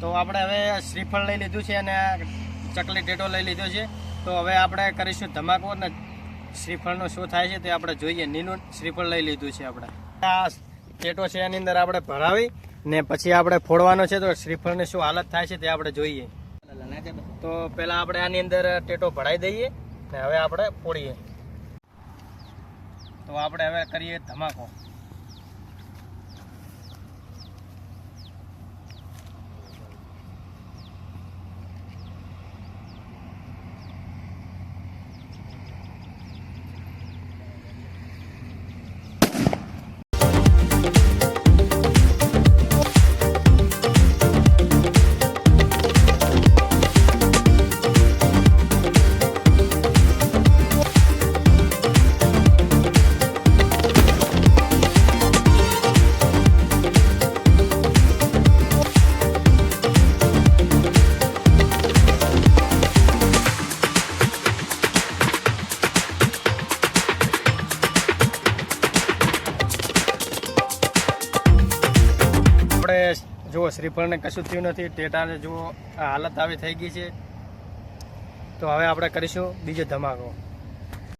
તો આપણે હવે શ્રીફળ લઈ લીધું છે અને ચકલી ટેટો લઈ લીધો છે. તો હવે આપણે કરીશું ધમાકો ને શ્રીફળનો શું થાય છે તે આપણે જોઈએ. નીલું શ્રીફળ લઈ લીધું છે આપણે. આ ટેટો છે એની અંદર આપણે ભરાવી ને પછી આપણે ફોડવાનો છે. તો શ્રીફળની શું હાલત થાય છે તે આપણે જોઈએ. તો પહેલાં આપણે આની અંદર ટેટો ભરાઈ દઈએ ને હવે આપણે ફોડીએ. તો આપણે હવે કરીએ ધમાકો. જો શ્રીફળને કશું થયું નથી, ટેટાને જો હાલત આવી થઈ ગઈ છે. તો હવે આપણે કરીશું બીજો ધમાકો.